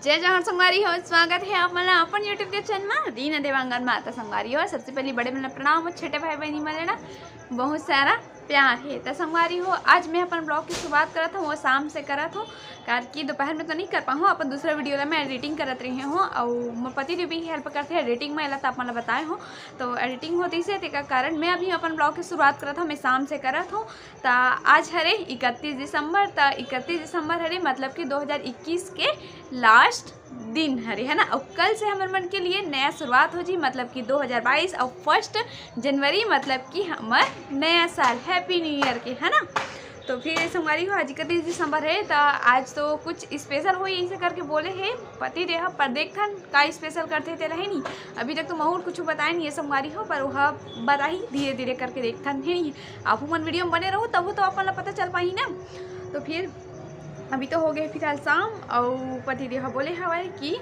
जय जवाहर संगवारी हो, स्वागत है आप मला अपन यूट्यूब के चैनल में दीन देवांगन माता संगवारी हो। सबसे पहले बड़े मन प्रणाम और छोटे भाई बहनी मन ना बहुत सारा प्यार है। तो संगवारी हो, आज मैं अपन ब्लॉग की शुरुआत करत हूँ, वो शाम से करत हूँ कारण कि दोपहर में तो नहीं कर पाऊँ। अपन दूसरा वीडियो ला मैं एडिटिंग करत रही हूँ और मोर पति ने भी हेल्प करते हैं एडिटिंग में। तो अपन बताए हूँ तो एडिटिंग होती से का कारण मैं अभी अपन ब्लॉग की शुरुआत करत हूँ, मैं शाम से करत हूँ। तो आज हरे 31 दिसंबर। तो 31 दिसंबर हरे मतलब कि 2021 के लास्ट दिन हरे है ना। और कल से हमारे मन के लिए नया शुरुआत हो जी, मतलब कि 2022 और 1 जनवरी मतलब कि हमार नया साल, हैप्पी न्यू ईयर के है ना। तो फिर संगवारी हो, आज 31 दिसंबर है तो आज तो कुछ स्पेशल हो ऐसे करके बोले है पति देहा पर देखन का स्पेशल करते थे रहे नहीं। अभी तक तो महूर कुछ बताए नहीं है संगवारी हो, पर वह बताई धीरे धीरे करके देखथन है नहीं। आप मन वीडियो में बने रहो तब तो अपन पता चल पाई ना। तो फिर अभी तो हो गए फिलहाल शाम और पति देहा बोले हवाए कि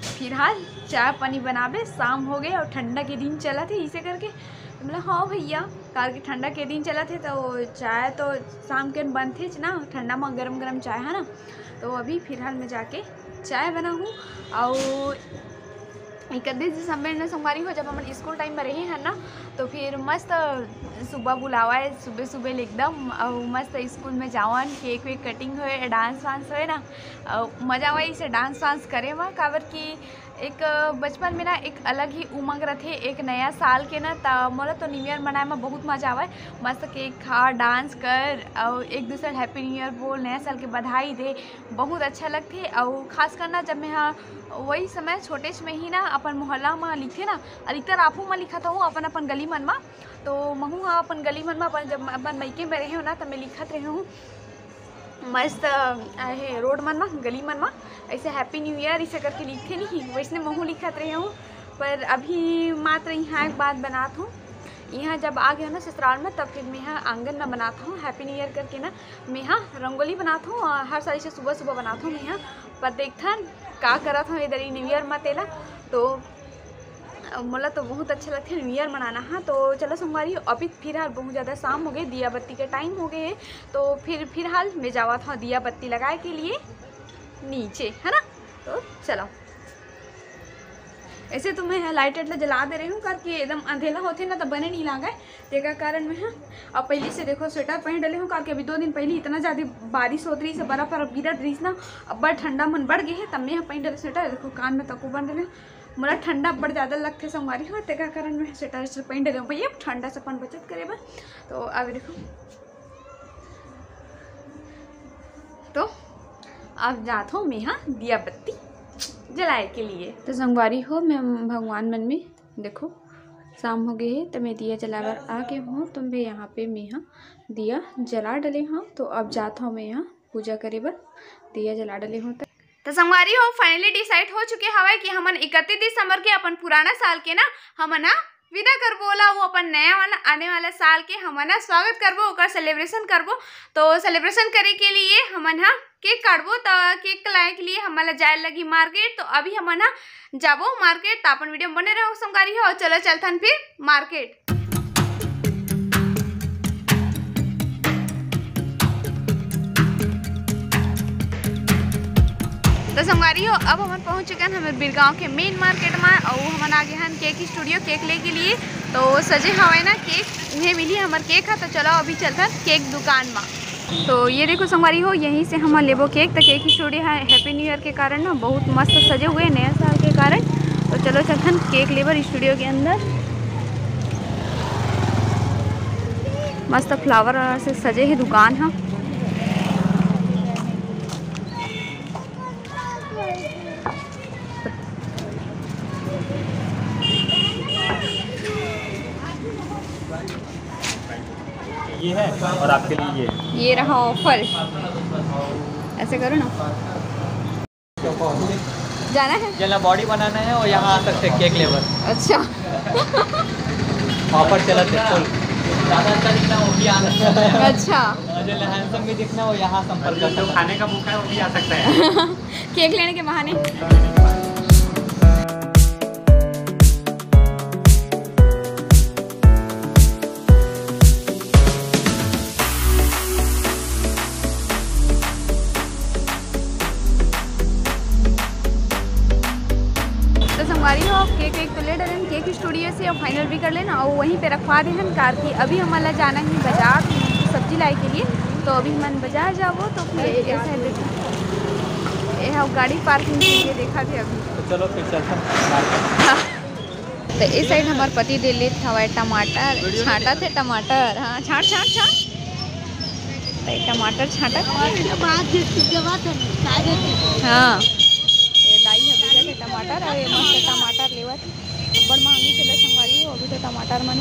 फिलहाल चाय पानी बनावे, शाम हो गए और ठंडा के दिन चला थे इसे करके। तो बोला हाँ भैया, कार के ठंडा के दिन चला थे तो चाय तो शाम के बनते ना, ठंडा में गरम गरम चाय है ना। तो अभी फिलहाल मैं जाके चाय बना हूँ। और 31 दिसंबर ने संगवारी हो जब हम स्कूल टाइम में रहे हैं ना, तो फिर मस्त सुबह बुलावा है, सुबह सुबह एकदम और मस्त स्कूल में जावन, केक वेक कटिंग होए, डांस वांस होए ना, मजा आवा इसे डांस वांस करे वहाँ। काबर कि एक बचपन में ना एक अलग ही उमंग रहे एक नया साल के ना। तो मोला तो न्यू ईयर मनाए में बहुत मजा आवा, मस्त केक खा, डांस कर और एक दूसरे हैप्पी न्यू ईयर बोल, नया साल की बधाई दे, बहुत अच्छा लगते। और खास करना जब मैं हाँ वही समय छोटे में ही ना अपन मोहल्ला में लिखे ना, अधिकतर आपू में लिखा था हूँ अपन अपन गली मन में। तो महू हाँ अपन गली मन में अपन जब अपन मैके में रहे हो ना तो मैं लिखत रही हूँ मस्त है रोड मन में, गली मन में ऐसे हैप्पी न्यू ईयर इसे करके लिखे नहीं, वैसे महू लिखत रहे हूँ। पर अभी मात्र यहाँ एक बात बनाता हूँ, यहाँ जब आ गया ना ससुराल में तब फिर मैं यहाँ आंगन में बनाता हूँ हैप्पी न्यू ईयर करके ना। मैं यहाँ रंगोली बनाता हूँ हर साल से सुबह सुबह बनाता हूँ मैं यहाँ। पर देखथन का करत हूँ इधर ही न्यू ईयर में तेला, तो मोला तो बहुत अच्छा लगता है न्यू ईयर मनाना। हाँ तो चलो संगवारी, अभी फिलहाल बहुत ज़्यादा शाम हो गई, दिया बत्ती के टाइम हो गए हैं। तो फिलहाल मैं जावा था दिया बत्ती लगाए के लिए नीचे है ना। तो चलो ऐसे तो मैं लाइट जला दे रही हूँ करके एकदम अंधेला होते ना तो बने नहीं लगा है तेका कारण में। हाँ अब पहले से देखो स्वेटर पहन डले हूँ करके अभी 2 दिन पहले इतना ज़्यादा बारिश होती रही से बर्फ और गिरत रही ना, अब बड़ा ठंडा मन बढ़ गए है तब मैं यहाँ पहन डले स्वेटर। देखो कान में तको बन रहे मोला ठंडा बड़ ज़्यादा लगते संगवारी हो, तेका कारण में स्वेटर पहन डले हूँ भैया ठंडा से अपन बचत करे बा। तो अब देखो तो अब जाता हूँ मैं यहाँ दिया बत्ती जलाए के लिए। तो संगवारी हो, मैं भगवान मन में देखो शाम हो गई है तो मैं दिया जलावर आ गए हूँ। तो मैं यहाँ पे मैं यहाँ दिया जला डले हूँ। तो अब जाता हूँ मैं यहाँ पूजा करे बर, दिया जला डले हूँ। तो संगवारी हो फाइनली डिसाइड हो चुके हवा कि हमन 31 दिसंबर के अपन पुराना साल के ना हमन विदा करबो ला, वो अपन नया वाला आने वाला साल के हमन स्वागत करबो, ओकर सेलिब्रेशन करबो। तो सेलिब्रेशन करे के लिए हमन केक काटबो। तो केक लाए के लिए हमन जाए लगी मार्केट। तो अभी हमन जाबो मार्केट, तो अपन वीडियो में बने रहो संगवारी हो। चलो चलथन फिर मार्केट। तो संगवारी हो, अब हम पहुंच चुके हैं हमारे बिरगांव के मेन मार्केट में और हम आ गए हैं केक स्टूडियो केक ले के लिए। तो सजे हवा ना केक उन्हें मिली हमारे केक है। तो चलो अभी चलते हैं केक दुकान में। तो ये देखो संगवारी हो, यहीं से हम लेबो केक। तो केक स्टूडियो है हैप्पी न्यू ईयर के कारण ना बहुत मस्त सजे हुए नया साल के कारण। तो चलो चलते हैं केक लेबर स्टूडियो के अंदर। मस्त फ्लावर से सजे है दुकान है। ये है और आपके लिए ये रहा ऑफर, ऐसे करो ना। जाना है जला बॉडी बनाना है और यहाँ आ सकते केक लेबर। अच्छा ऑफर चला थे फुल, ज़्यादा अच्छा दिखना वो भी आ सकता है। अच्छा जो हैंडसम भी दिखना वो यहाँ संपर्क कर, जो खाने का भूखा है वो भी आ सकता है केक लेने के बहाने। संगवारी हो केक एक तो ले डलन केक स्टूडियो से और फाइनल भी कर लेना और वहीं पे रखवा दे हन कार की। अभी हमारा जाना है बाजार सब्जी लाई के लिए, तो अभी मन बाजार जाबो तो फिर ऐसा देखो ये गाड़ी पार्किंग के लिए देखा थे अभी। तो चलो फिर चलते हैं। तो इस साइड हमारे पति ले लेते हवा टमाटर छाटा थे टमाटर। हाँ छाट छाट छाट टमाटर छाटा। हाँ ये दाई है थे टमाटर और ये मस्त टमाटर लेवा थे बड़ महंगी चले संगवारी हो अभी तो टमाटर मन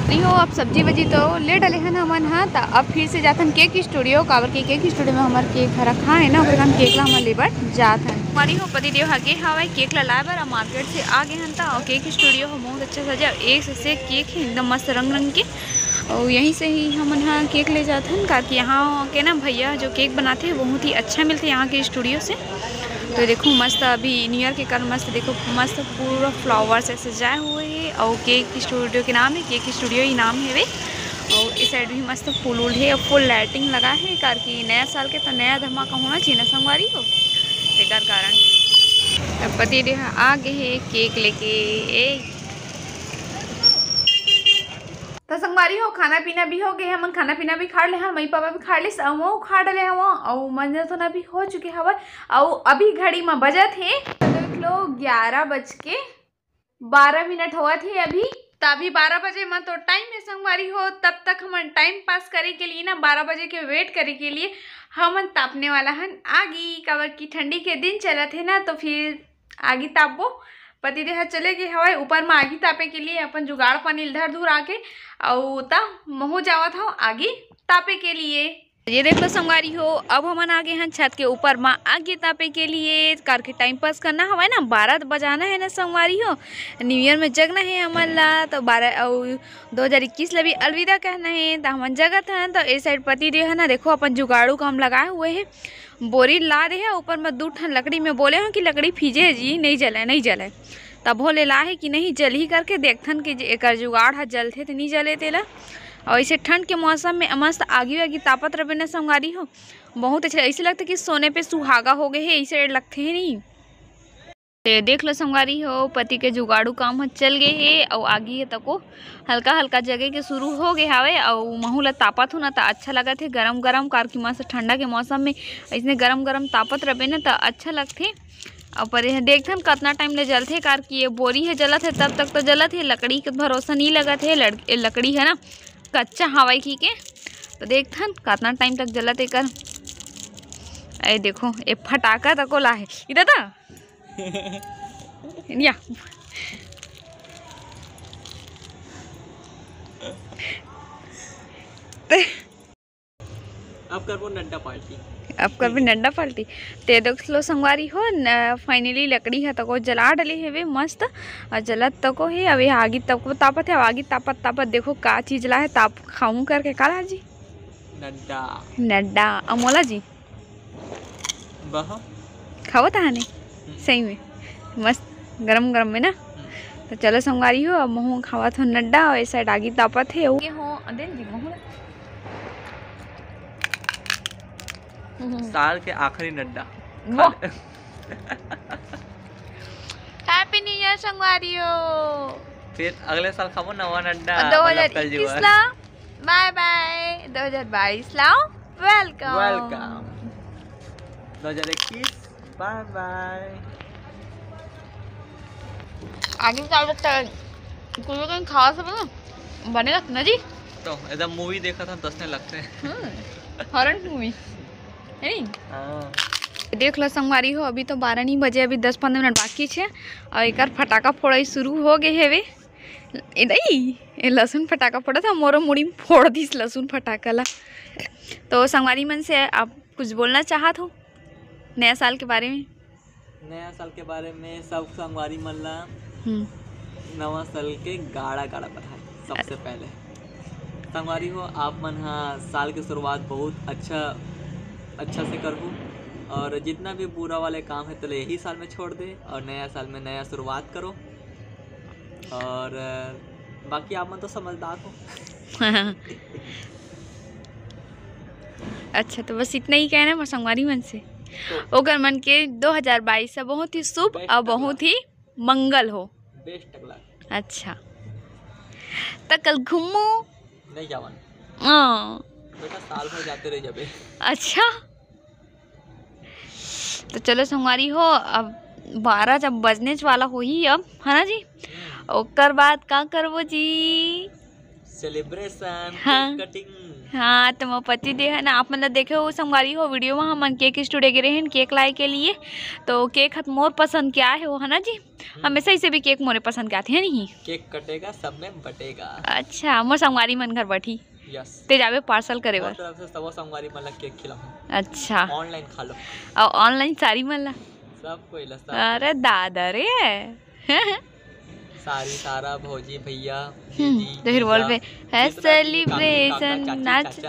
नहीं हो। अब सब्जी वजी तो ले डले हन हमन। हाँ तो अब फिर से जाथन केक स्टूडियो काबर के केक स्टूडियो में हमार केक रखा है ना ओकर हम केक ला हमन लेबर जाथन। हमारी हो पति देव हगे हवाई केक ला लाए बर मार्केट से आ गए हन ता और केक स्टूडियो हो बहुत अच्छा सजा एक से केक है एकदम मस्त रंग रंग के और यहीं से ही हम यहाँ केक ले जाते हैं कार कि यहाँ के ना भैया जो केक बनाते हैं बहुत ही अच्छा मिलते हैं यहाँ के स्टूडियो से। तो देखो मस्त अभी न्यू ईयर के कारण मस्त देखो मस्त पूरा फ्लावर से सजाए हुए है और केक स्टूडियो के नाम है केक स्टूडियो ही नाम है वे। और इस साइड भी मस्त फूल उल है फुल लाइटिंग लगा है कार की नया साल के तो नया धमाका होना चाहिए ना संगवारी हो तेकर कारण पति देव आगे है केक लेके तो संगवारी हो खाना पीना भी हो गए हमन खाना पीना भी खा ले हम मई पापा भी खा ले वो खा डले हम और मंजर तो ना भी हो चुके हवा और अभी घड़ी में बजत है देख लो 11:12 हुआ थे अभी तो अभी 12 बजे में तो टाइम है संगवारी हो। तब तक हम टाइम पास करे के लिए ना 12 बजे के वेट करे के लिए हम तापने वाला हन आगी काबर की ठंडी के दिन चला थे ना तो फिर आगी तापबो पति देह चले गए हवाई ऊपर में आगी तापे के लिए अपन जुगाड़ पानी इधर धूर आके और ता महू जावा था आगे तापे के लिए। ये देख लो संगवारी हो अब हम आ गए हैं छत के ऊपर में आगे तापे के लिए कार के टाइम पास करना हवा ना 12 बजाना है ना संगवारी हो न्यू ईयर में जगना है हमन ला तो 12 और 2021 ला भी अलविदा कहना है तो हमन जगत हैं। तो इस साइड पति देह है ना देखो अपन जुगाड़ू काम लगाए हुए हैं बोरी ला रहे हैं ऊपर में 2 ठन लकड़ी में बोले हैं कि लकड़ी फीजे जी नहीं जले तब हो ले ला है कि नहीं जल ही करके देखथन कि एक जुगाड़ है जलते तो नहीं जले तेला। और ऐसे ठंड के मौसम में मस्त आगी वागी तापत रहे ना संगवारी हो बहुत अच्छा ऐसे लगता है कि सोने पे सुहागा हो गए है ऐसे लगते हैं नहीं। तो देख लो संगवारी हो पति के जुगाड़ू काम चल गए है और आगी है तको हल्का हल्का जगह के शुरू हो गए हवे और महू ला तापत हो ना तो अच्छा लगत है गरम गरम कार की मस्त ठंडा के मौसम में ऐसे गरम गरम तापत रहे ना तो अच्छा लगते। और पर देखथन कितना टाइम ले जलते कार की ये बोरी है जलत है तब तक तो जलत है लकड़ी के भरोसा नहीं लगत है लकड़ी है ना कच्चा हवाई की के तो देखथन कितना टाइम तक जलत है कर। अरे देखो ये फटाका तको ला है इधर था या अब करबो नड्डा पार्टी ते देख लो संगवारी हो फाइनली लकड़ी है तको जला डले है मस्त और जलत तको है अभी आगी तको तापत है आगी तापत तापत देखो का चीज ला है ताप खाऊं करके काला जी नड्डा अमोला जी खाओ था नहीं सही में मस्त गरम गरम में ना। तो चलो संगवारी हो अब महू खावा था नड्डा और ऐसा आगी तापत है साल के आखिरी नड्डा हैप्पी न्यू ईयर संगवारियो फिर अगले साल खाओ नवा नड्डा 2021 ला बाय बाय 2022 लाओ वेलकम 2021 बाय बाय। आगे साल तक कुछ कहीं खावा सब ना बनेगा ना जी तो एकदम मूवी देखा था दसने लगते हैं हॉरर मूवी है देख लो संगवारी हो अभी तो 12 नहीं बजे अभी 10-15 मिनट बाकी है और एक फटाका फोड़ाई शुरू हो गए है वे ये लहसुन फटाका फोड़ा था मोरो मुड़ी में फोड़ दी लहसुन फटाका ला। तो संगवारी मन से आप कुछ बोलना चाहत हो नया साल के बारे में? नया साल के बारे में सब संगवारी मन ला नवा साल के गाड़ा बधाई। सबसे पहले संगवारी हो आप मन साल की शुरुआत बहुत अच्छा से करूँ और जितना भी बुरा वाले काम है तो यही साल में छोड़ दे और नया साल में नया शुरुआत करो। और बाकी आप मन तो समझदार हो अच्छा तो बस इतना ही कहना है संगवारी मन से। ओकर मन के 2022 से बहुत ही शुभ और बहुत ही मंगल हो। बेस्ट लग। अच्छा तो कल घूमो नहीं जावन बेटा, साल भर जाते रह जाबे। अच्छा तो चलो संगवारी हो, अब 12 जब बजने वाला हो ही अब, है ना जी। ओकर बाद का करबो जी? सेलिब्रेशन, हाँ। Cake cutting. हाँ तो मैं पति दे है ना, आप मतलब देखे हो संगवारी हो वीडियो में हम केक स्टूडियो गए हैं केक लाई के लिए। तो केक हत मोर पसंद क्या है वो, है ना जी। हमेशा इसे भी केक मोरे पसंद के आते हैं नहीं। केक कटेगा सब में बटेगा। अच्छा मोर संगवारी मन घर बैठी यस ते जावे पार्सल करे बर। तरफ से सब संगवारी मन ला केक खिलाओ। अच्छा ऑनलाइन खा लो और ऑनलाइन सारी मन ला सब कोई ला सब। अरे दादा रे सारी सारा भौजी भैया तो फिर बोल पे है सेलिब्रेशन नाच।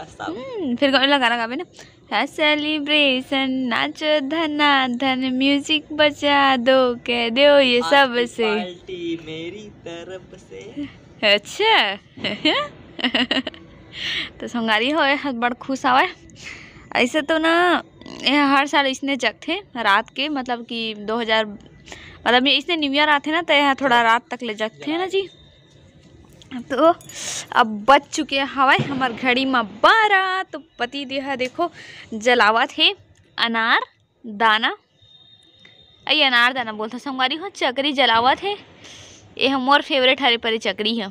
फिर गाना गावे ना, है सेलिब्रेशन नाच धना धन म्यूजिक बजा दो कह दो ये सब से पार्टी मेरी तरफ से। अच्छा तो संगारी हो बड़ खुश आवे। ऐसे तो ना हर साल इसने जगते रात के, मतलब कि 2000 मतलब इसने न्यू ईयर आते ना तो यहाँ थोड़ा रात तक ले जगते हैं ना जी। तो अब बज चुके हवाए हमार घड़ी में 12। तो पति देहा देखो जलावत है अनार दाना, ये अनार दाना बोलता संगवारी हो, चकरी जलावत है। ये हमार फेवरेट हरे परे चकरी है।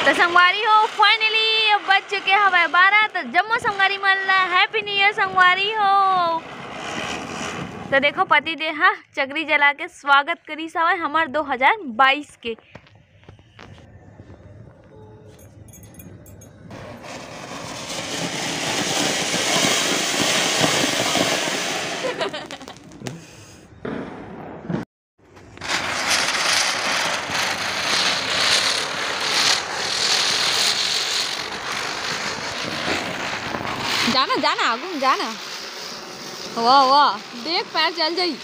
तो संगवारी हो फाइनली अब बज चुके हवाए 12। तो जम्मो संगवारी मल्ला हैप्पी न्यू ईयर संगवारी हो। तो देखो पति देहा चकरी जला के स्वागत करी सवाए हमार 2022 के। जाना जाना आगू जाना, वाह वाह देख पैर जल जाई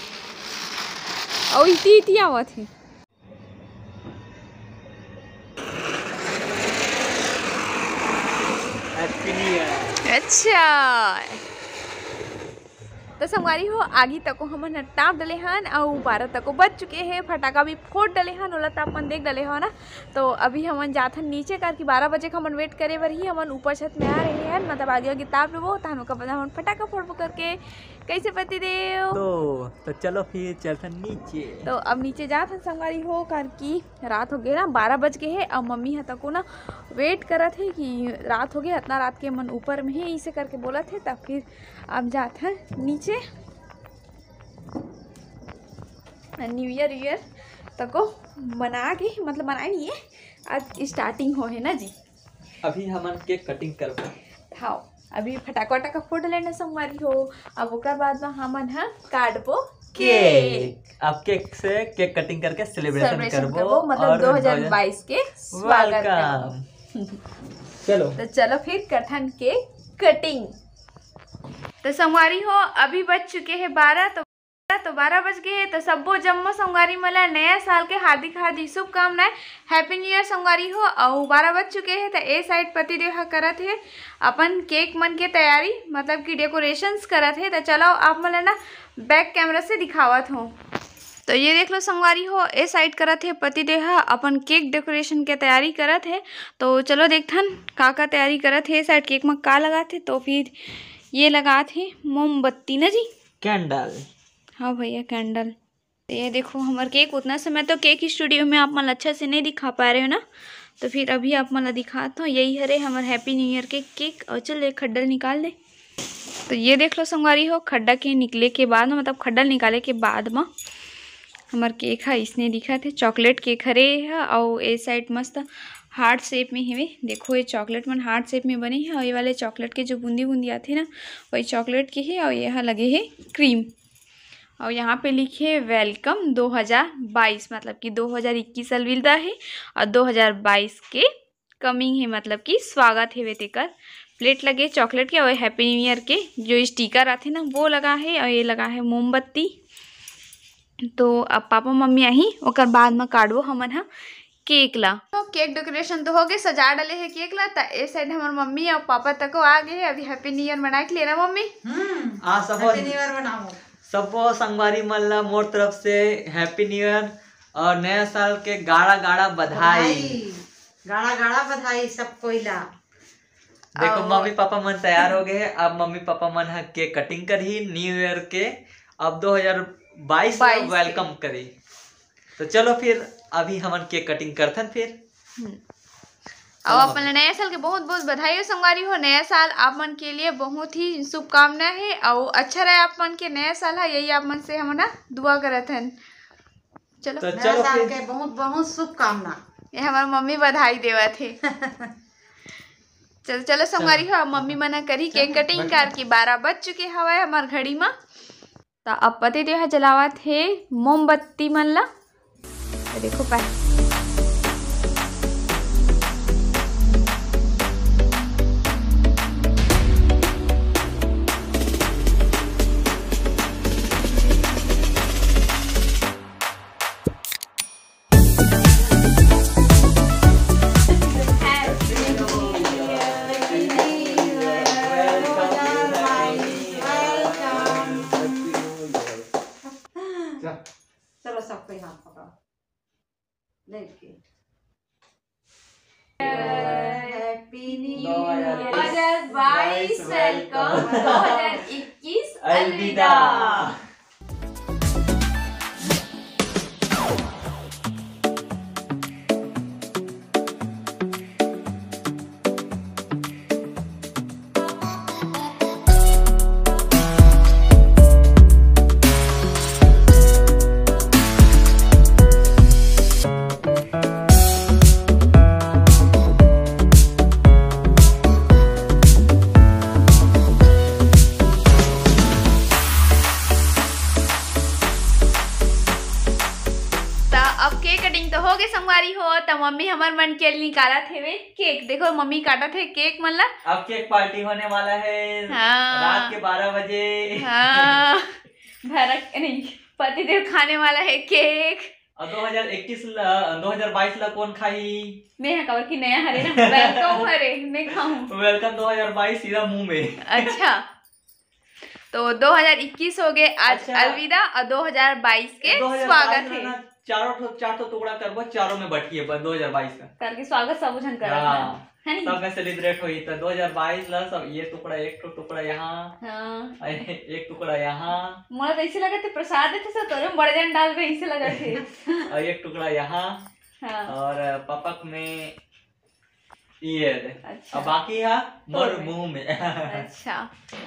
और इती आवत है। Happy new year. अच्छा तो संगवारी हो आगे तक हमन टाप डले हन और 12 तक बज चुके हैं। फटाका भी फोड़ डले हन, ओला तो अपन देख डले हो ना। तो अभी हमन जाथन नीचे करके 12 बजे हमन वेट करे बर ही हमन ऊपर छत में आ रहे हैं। मतलब आगे आगे ताप लेबो तहन का बजा हमन फटाका फोड़बो करके। कैसे पति देव? तो चलो फिर चलथन नीचे। तो अब नीचे जाथन संगवारी हो कर की रात हो गए ना 12 बज के है। अब मम्मी ह तको ना वेट करत है कि रात हो गया, इतना रात के मन ऊपर में ही इसे करके बोला थे। तब फिर अब जाथन नीचे न्यू ईयर तको मना के, मतलब मनाए नहीं है, आज स्टार्टिंग हो है ना जी। अभी हमन केक कटिंग करबो। हाँ अभी फटाका वटाका फोड़ लेना संगवारी हो। अब ओकर बाद में हमन ह काटबो केक। अब केक से केक कटिंग करके सेलिब्रेशन करबो, मतलब 2022 के स्वागत करबो। चलो तो चलो फिर कठन के कटिंग। तो संगवारी हो अभी बज चुके हैं 12। तो 12 बज गए हैं। तो सबो जम्मो संगवारी मला नया साल के हार्दिक हार्दिक शुभकामनाएं, हैप्पी न्यू ईयर संगवारी हो। और 12 बज चुके हैं। तो ए साइड पति देव करत है अपन केक मन के तैयारी, मतलब कि डेकोरेशंस करत है। तो चलो आप मला ना बैक कैमरा से दिखावत हो। तो ये देख लो संगवारी हो ए साइड करत है पति देव अपन केक डेकोरेशन के तैयारी करत है। तो चलो देखथन का तैयारी करत है। साइड केक में का लगात है, तो फिर ये लगात है मोमबत्ती ना जी, कैंडल। हाँ भैया कैंडल। ये देखो हमारे केक उतना समय तो केक स्टूडियो में आप मन अच्छा से नहीं दिखा पा रहे हो ना, तो फिर अभी आप मन दिखाता हूँ। यही हरे हमारे हैप्पी न्यू ईयर के केक। और चल एक खड्डल निकाल दे। तो ये देख लो संगवारी हो खड्डा के निकले के बाद में, मतलब खड्डल निकाले के बाद में हमार केक है इसने दिखा थे चॉकलेट केक हरे है। और ए साइड मस्त हार्ट शेप में है। देखो ये चॉकलेट मन हार्ट शेप में बने हैं। और ये वाले चॉकलेट के जो बूंदी बूंदी आते हैं ना वही चॉकलेट के है। और यहाँ लगे है क्रीम। और यहाँ पे लिखे वेलकम 2022, मतलब कि 2021 अलविदा है और 2022 के कमिंग है, मतलब कि स्वागत है। वे तेकर प्लेट लगे चॉकलेट के और हैप्पी न्यू ईयर के जो स्टिकर आते ना वो लगा है। और ये लगा है मोमबत्ती। तो अब पापा मम्मी आई ओकर बाद में काटबो हमन हा केक ला। तो केक डेकोरेशन तो हो गए, सजा डाले है केक ला। तो ए साइड हमारे मम्मी और पापा तक आ गए। अभी हैप्पी न्यू ईयर मना के लिए ना मम्मी। हैप्पी न्यू ईयर मनाओ सबो संगवारी मन ला मोर तरफ से हैप्पी न्यू ईयर और नया साल के गाड़ा गाड़ा बधाई। गाड़ा गाड़ा बधाई सब कोई ला। देखो मम्मी पापा मन तैयार हो गए। अब मम्मी पापा मन है केक कटिंग करी न्यू ईयर के। अब 2022 वेलकम करी। तो चलो फिर अभी हमन केक कटिंग करथन फिर। और अपन नया साल के बहुत बहुत बधाई हो संगवारी हो। नया साल आप मन के लिए बहुत ही शुभकामना है और अच्छा रहे आप मन के नया साल है, यही आप मन से हम ना दुआ करत हन। चलो तो नया साल के बहुत बहुत शुभकामना। ये हमारी मम्मी बधाई देवत है। चलो चलो संगवारी हो, मम्मी मना करी केक कटिंग कर की 12 बज चुके हवा हमार घड़ी में। तो अब पति देव जलावत है मोमबत्ती मन ला। देखो पाए चलो सबको हाथ पकड़ो लेके। हैप्पी न्यू ईयर 2022 वेलकम, 2021 अलविदा। अब केक कटिंग तो हो गए संगवारी हो। तो मम्मी हमार मन के लिए निकाला थे केक। देखो मम्मी काटा थे केक मन ला। अब केक पार्टी होने वाला है। हाँ। रात के 12 बजे। हाँ। भरत नहीं पतिदेव खाने वाला है केक। और 2022 ला कौन खाई? मैं कवर की नया हरे ना वेलकम हरे मैं खाऊं। वेलकम 2022 सीधा मुंह में। अच्छा तो 2021 हो गए आज। अच्छा। अलविदा और 2022 के स्वागत है। चार टुकड़ा करबो, चारों में बटिए 2022 का करके स्वागत सब जन कर सब में सेलिब्रेट हुई। तो 2022 ला सब ये टुकड़ा, एक टुकड़ा यहाँ। हाँ। एक टुकड़ा यहाँ। मुझे तो ऐसे लगा थे प्रसाद थे सब तो बड़े जन डाल के ऐसे लगा थे। और एक टुकड़ा यहाँ। हाँ। और पपक में ये अच्छा। बाकी है मोर मुंह में। अच्छा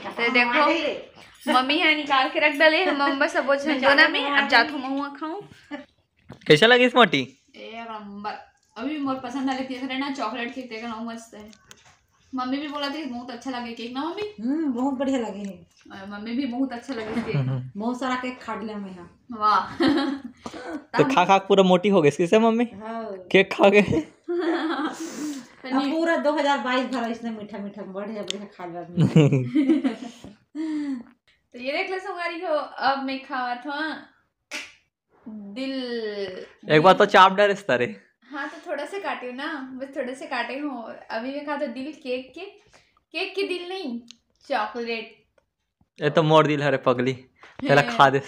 तो देखो मम्मी है निकाल के रख डाले हम बस सब झंझोना में। अब जात हूँ महुआ खाऊं। कैसा लगी स्मार्टी? एक नंबर। अभी मोर पसंद वाले केक है ना, चॉकलेट केक देखा ना मस्त है। मम्मी भी बोला थी बहुत अच्छा लगे केक ना मम्मी। बहुत बढ़िया लगे है। मम्मी भी बहुत अच्छा लगे केक। बहुत सारा केक खा लिया मैं। वाह। तो खा खा पूरा मोटी हो गई किससे मम्मी? केक खा गए। पूरा 2022 भरा इसने मीठा मीठा बढ़िया बढ़िया खा लिया। तो ये देख ले संगारी हो। अब मैं खावा था दिल। एक बार तो चाप डर इस तरह। हाँ तो थोड़ा से काटे हो ना, बस थोड़े से काटे हो। अभी मैं खा था दिल केक के दिल नहीं चॉकलेट। ये तो मोर दिल हरे पगली पहले खा दे।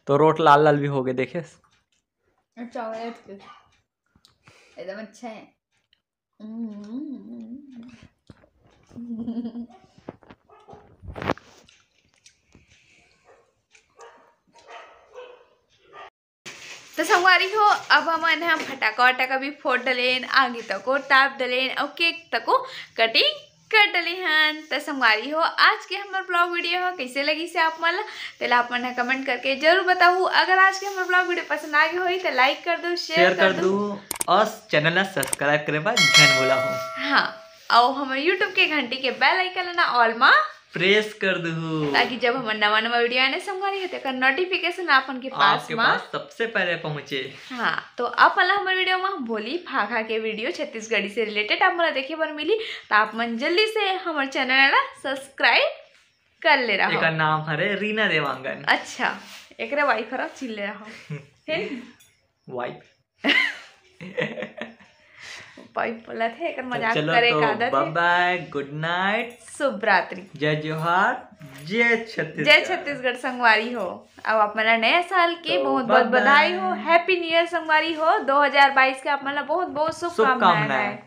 तो रोट लाल लाल भी हो गए देखे। चॉकलेट एकदम अच्छा है। तो संगवारी हो अब हम फटाका वटाका भी फोड़ डलेन, आगे तक टाप डलेन और केक तक कटिंग कर डले हन। तो संगवारी हो आज के हमारे ब्लॉग वीडियो हो कैसे लगी से आप मन तेला आप मन कमेंट करके जरूर बताऊ। अगर आज के हमारे ब्लॉग वीडियो पसंद आ गए हो तो लाइक कर दो, शेयर कर दो और चैनल सब्सक्राइब करे बा ध्यान बोला हो। हाँ और हमारे YouTube के घंटी के बेल आइकन ना ऑल मा प्रेस कर दो ताकि जब हम नवा नवा वीडियो आने संगवारी होते का नोटिफिकेशन आपन के पास सबसे पहले पहुंचे। हाँ तो आप वाला हमारे वीडियो में भोली फाखा के वीडियो छत्तीसगढ़ी से रिलेटेड आप मन देखे पर मिली। तो आप मन जल्दी से हमारे चैनल सब्सक्राइब कर ले रहा। एक नाम हरे रीना देवांगन। अच्छा एक वाइफ हरा चिल्ले रहा वाइफ पाई बोला थे एक मजाक चलो करे तो का आदत बाय है। बाय, गुड नाइट, शुभ रात्रि, जय जोहार, जय छत्तीसगढ़। जय छत्तीसगढ़ संगवारी हो। अब आप मला नया साल की तो बहुत बहुत bye-bye। बधाई हो, हैप्पी न्यू ईयर संगवारी हो। 2022 के आप मला बहुत बहुत शुभकामनाएं।